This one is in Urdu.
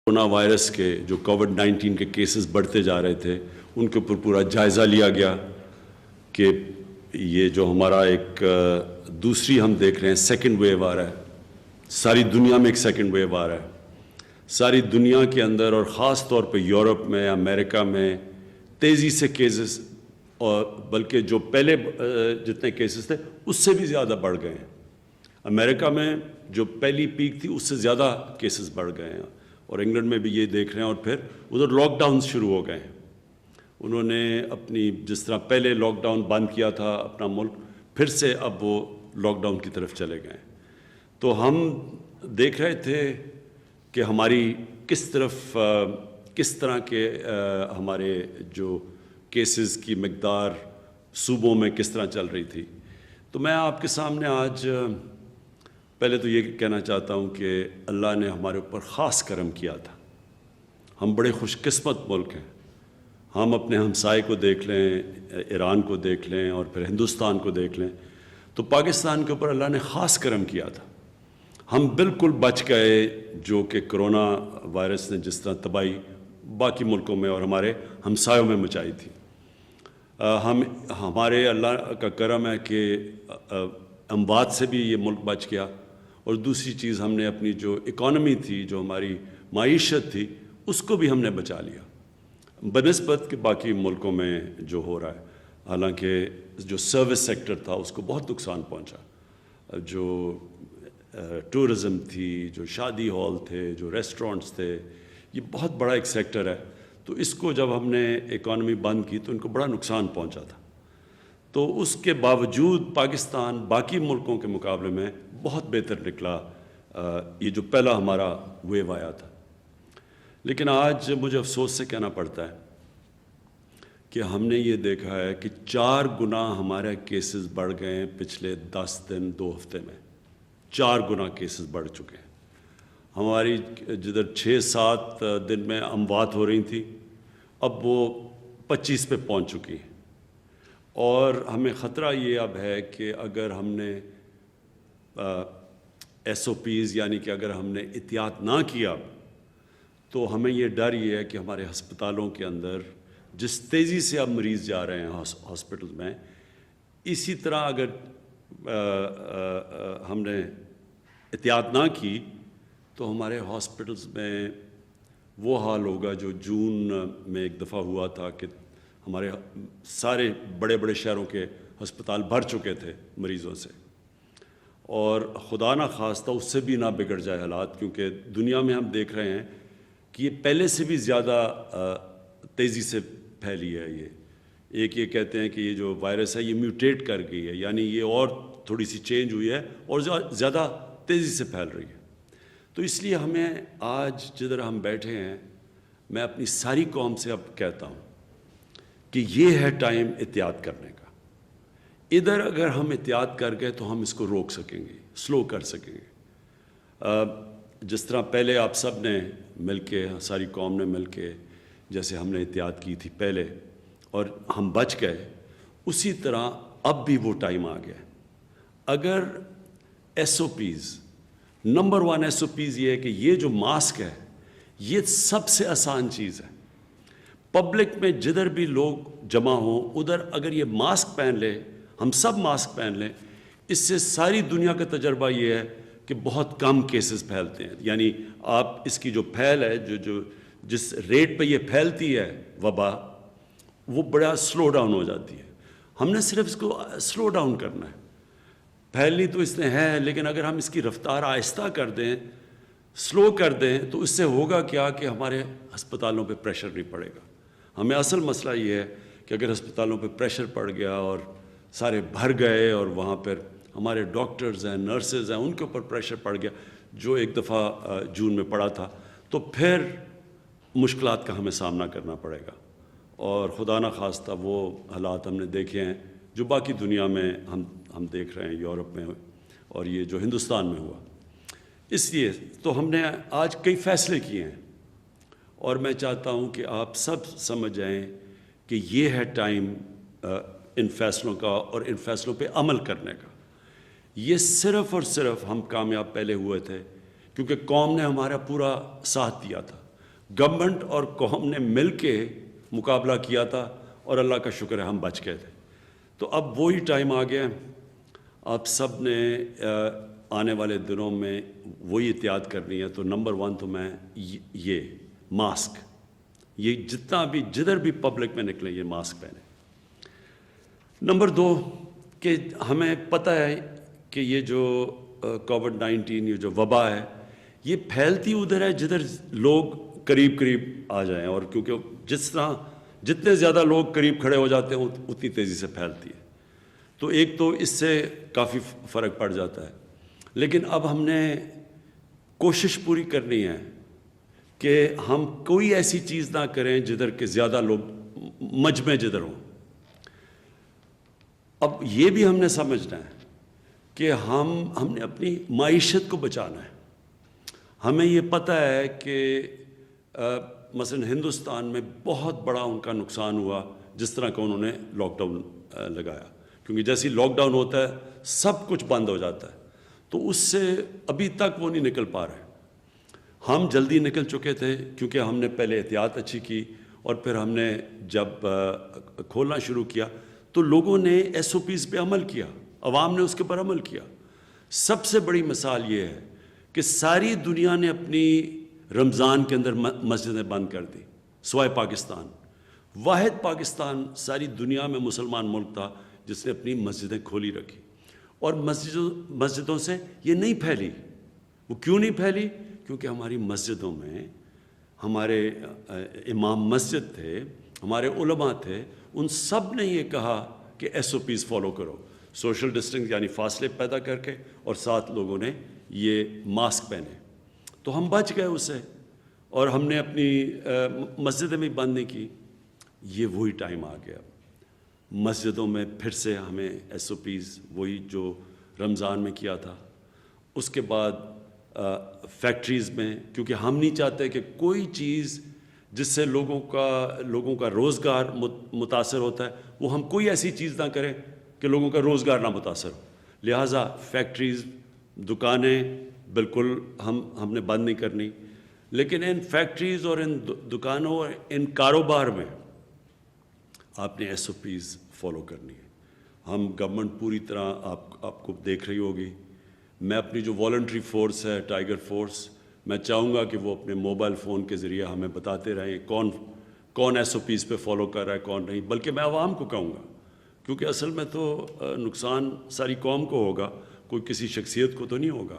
کورونا وائرس کے جو کووڈ-19 کے کیسز بڑھتے جا رہے تھے ان کے اوپر پورا جائزہ لیا گیا کہ یہ جو ہمارا ایک دوسری ہم دیکھ رہے ہیں سیکنڈ ویو آ رہا ہے، ساری دنیا میں ایک سیکنڈ ویو آ رہا ہے، ساری دنیا کے اندر اور خاص طور پہ یورپ میں، امریکہ میں تیزی سے کیسز، اور بلکہ جو پہلے جتنے کیسز تھے اس سے بھی زیادہ بڑھ گئے ہیں۔ امریکہ میں جو پہلی پیک تھی اس سے زیادہ کیسز بڑھ گئے ہیں، اور انگلینڈ میں بھی یہ دیکھ رہے ہیں، اور پھر ادھر لاک ڈاؤن شروع ہو گئے ہیں۔ انہوں نے اپنی جس طرح پہلے لاک ڈاؤن بند کیا تھا اپنا ملک، پھر سے اب وہ لاک ڈاؤن کی طرف چلے گئے ہیں۔ تو ہم دیکھ رہے تھے کہ ہماری کس طرح کے ہمارے جو کیسز کی مقدار صوبوں میں کس طرح چل رہی تھی۔ تو میں آپ کے سامنے آج پہلے تو یہ کہنا چاہتا ہوں کہ اللہ نے ہمارے اوپر خاص کرم کیا تھا۔ ہم بڑے خوش قسمت ملک ہیں۔ ہم اپنے ہمسائے کو دیکھ لیں، ایران کو دیکھ لیں، اور پھر ہندوستان کو دیکھ لیں، تو پاکستان کے اوپر اللہ نے خاص کرم کیا تھا۔ ہم بالکل بچ گئے جو کہ کرونا وائرس نے جس طرح تباہی باقی ملکوں میں اور ہمارے ہمسایوں میں مچائی تھی۔ ہمارے اللہ کا کرم ہے کہ اموات سے بھی یہ ملک بچ گیا، اور دوسری چیز ہم نے اپنی جو اکانومی تھی، جو ہماری معیشت تھی، اس کو بھی ہم نے بچا لیا بنسبت کہ باقی ملکوں میں جو ہو رہا ہے۔ حالانکہ جو سروس سیکٹر تھا اس کو بہت نقصان پہنچا، جو ٹورزم تھی، جو شادی ہال تھے، جو ریسٹورنٹس تھے، یہ بہت بڑا ایک سیکٹر ہے۔ تو اس کو جب ہم نے اکانومی بند کی تو ان کو بڑا نقصان پہنچا تھا۔ تو اس کے باوجود پاکستان باقی ملکوں کے مقابلے میں بہت بہتر نکلا، یہ جو پہلا ہمارا ویو آیا تھا۔ لیکن آج مجھے افسوس سے کہنا پڑتا ہے کہ ہم نے یہ دیکھا ہے کہ 4 گنا ہمارے کیسز بڑھ گئے ہیں پچھلے 10 دن 2 ہفتے میں، 4 گنا کیسز بڑھ چکے ہیں۔ ہماری جدھر 6-7 دن میں اموات ہو رہی تھیں، اب وہ 25 پہ پہنچ چکی ہیں۔ اور ہمیں خطرہ یہ اب ہے کہ اگر ہم نے SOPs یعنی کہ اگر ہم نے احتیاط نہ کیا تو ہمیں یہ ڈر یہ ہے کہ ہمارے ہسپتالوں کے اندر جس تیزی سے اب مریض جا رہے ہیں ہاسپٹل میں، اسی طرح اگر ہم نے احتیاط نہ کی تو ہمارے ہاسپٹلز میں وہ حال ہوگا جو جون میں ایک دفعہ ہوا تھا کہ ہمارے سارے بڑے بڑے شہروں کے ہسپتال بھر چکے تھے مریضوں سے، اور خدا نہ خواستہ اس سے بھی نہ بگڑ جائے حالات، کیونکہ دنیا میں ہم دیکھ رہے ہیں کہ یہ پہلے سے بھی زیادہ تیزی سے پھیلی ہے۔ یہ کہتے ہیں کہ یہ جو وائرس ہے یہ میوٹیٹ کر گئی ہے، یعنی یہ اور تھوڑی سی چینج ہوئی ہے اور زیادہ تیزی سے پھیل رہی ہے۔ تو اس لیے ہمیں آج جدھر ہم بیٹھے ہیں، میں اپنی ساری قوم سے اب کہتا ہوں کہ یہ ہے ٹائم احتیاط کرنے کا۔ ادھر اگر ہم احتیاط کر گئے تو ہم اس کو روک سکیں گے، سلو کر سکیں گے۔ جس طرح پہلے آپ سب نے مل کے، ساری قوم نے مل کے جیسے ہم نے احتیاط کی تھی پہلے اور ہم بچ گئے، اسی طرح اب بھی وہ ٹائم آ گیا۔ اگر SOPs، نمبر 1 SOPs یہ ہے کہ یہ جو ماسک ہے یہ سب سے آسان چیز ہے۔ پبلک میں جدھر بھی لوگ جمع ہوں ادھر اگر یہ ماسک پہن لے، ہم سب ماسک پہن لیں، اس سے ساری دنیا کا تجربہ یہ ہے کہ بہت کم کیسز پھیلتے ہیں۔ یعنی آپ اس کی جو پھیل ہے، جس ریٹ پہ یہ پھیلتی ہے وبا، وہ بڑا سلو ڈاؤن ہو جاتی ہے۔ ہم نے صرف اس کو سلو ڈاؤن کرنا ہے۔ پھیلنی تو اس نے ہے، لیکن اگر ہم اس کی رفتار آہستہ کر دیں، سلو کر دیں، تو اس سے ہوگا کیا کہ ہمارے ہسپتالوں پہ پریشر نہیں پڑے گا۔ ہمیں اصل مسئلہ یہ ہے کہ اگر ہسپتالوں پہ پریشر پڑ گیا اور سارے بھر گئے، اور وہاں پر ہمارے ڈاکٹرز ہیں، نرسز ہیں، ان کے اوپر پریشر پڑ گیا جو ایک دفعہ جون میں پڑا تھا، تو پھر مشکلات کا ہمیں سامنا کرنا پڑے گا۔ اور خدا نہ خواستہ وہ حالات ہم نے دیکھے ہیں جو باقی دنیا میں ہم دیکھ رہے ہیں، یورپ میں اور یہ جو ہندوستان میں ہوا۔ اس لیے تو ہم نے آج کئی فیصلے کیے ہیں، اور میں چاہتا ہوں کہ آپ سب سمجھ جائیں کہ یہ ہے ٹائم ان فیصلوں کا اور ان فیصلوں پہ عمل کرنے کا۔ یہ صرف اور صرف ہم کامیاب پہلے ہوئے تھے کیونکہ قوم نے ہمارا پورا ساتھ دیا تھا۔ گورنمنٹ اور قوم نے مل کے مقابلہ کیا تھا اور اللہ کا شکر ہے ہم بچ گئے تھے. تو اب وہی ٹائم آ گیا. آپ سب نے آنے والے دنوں میں وہی احتیاط کرنی ہے. تو نمبر 1 تو میں یہ ماسک، یہ جتنا بھی جدھر بھی پبلک میں نکلیں یہ ماسک پہنیں. نمبر 2 کہ ہمیں پتہ ہے کہ یہ جو کووڈ-19 یہ جو وبا ہے یہ پھیلتی ادھر ہے جدھر لوگ قریب آ جائیں، اور کیونکہ جس طرح جتنے زیادہ لوگ قریب کھڑے ہو جاتے ہیں اتنی تیزی سے پھیلتی ہے. تو ایک تو اس سے کافی فرق پڑ جاتا ہے. لیکن اب ہم نے کوشش پوری کرنی ہے کہ ہم کوئی ایسی چیز نہ کریں جدھر کہ زیادہ لوگ مجمع جدھر ہوں. اب یہ بھی ہم نے سمجھنا ہے کہ ہم نے اپنی معیشت کو بچانا ہے. ہمیں یہ پتہ ہے کہ مثلا ہندوستان میں بہت بڑا ان کا نقصان ہوا جس طرح کا انہوں نے لاک ڈاؤن لگایا، کیونکہ جیسے لاک ڈاؤن ہوتا ہے سب کچھ بند ہو جاتا ہے. تو اس سے ابھی تک وہ نہیں نکل پا رہے. ہم جلدی نکل چکے تھے کیونکہ ہم نے پہلے احتیاط اچھی کی، اور پھر ہم نے جب کھولنا شروع کیا تو لوگوں نے ایس او پیز پہ عمل کیا، عوام نے اس کے پر عمل کیا. سب سے بڑی مثال یہ ہے کہ ساری دنیا نے اپنی رمضان کے اندر مسجدیں بند کر دی سوائے پاکستان. واحد پاکستان ساری دنیا میں مسلمان ملک تھا جس نے اپنی مسجدیں کھولی رکھی، اور مسجدوں سے یہ نہیں پھیلی. وہ کیوں نہیں پھیلی؟ کیونکہ ہماری مسجدوں میں ہمارے امام مسجد تھے، ہمارے علماء تھے، ان سب نے یہ کہا کہ ایس او پیز فالو کرو، سوشل ڈسٹنس یعنی فاصلے پیدا کر کے، اور ساتھ لوگوں نے یہ ماسک پہنے. تو ہم بچ گئے اس سے، اور ہم نے اپنی مسجدیں بھی بند نہیں کی. یہ وہی ٹائم آ گیا مسجدوں میں پھر سے ہمیں ایس او پیز وہی جو رمضان میں کیا تھا. اس کے بعد فیکٹریز میں، کیونکہ ہم نہیں چاہتے کہ کوئی چیز جس سے لوگوں کا روزگار متاثر ہوتا ہے وہ ہم کوئی ایسی چیز نہ کریں کہ لوگوں کا روزگار نہ متاثر ہو. لہٰذا فیکٹریز، دکانیں بالکل ہم نے بند نہیں کرنی. لیکن ان فیکٹریز اور ان دکانوں اور ان کاروبار میں آپ نے ایس او پیز فالو کرنی ہے. ہم گورنمنٹ پوری طرح آپ کو دیکھ رہی ہوگی. میں اپنی جو والنٹری فورس ہے ٹائیگر فورس، میں چاہوں گا کہ وہ اپنے موبائل فون کے ذریعے ہمیں بتاتے رہیں کون ایس او پیز پہ فالو کر رہا ہے کون نہیں. بلکہ میں عوام کو کہوں گا، کیونکہ اصل میں تو نقصان ساری قوم کو ہوگا، کوئی کسی شخصیت کو تو نہیں ہوگا.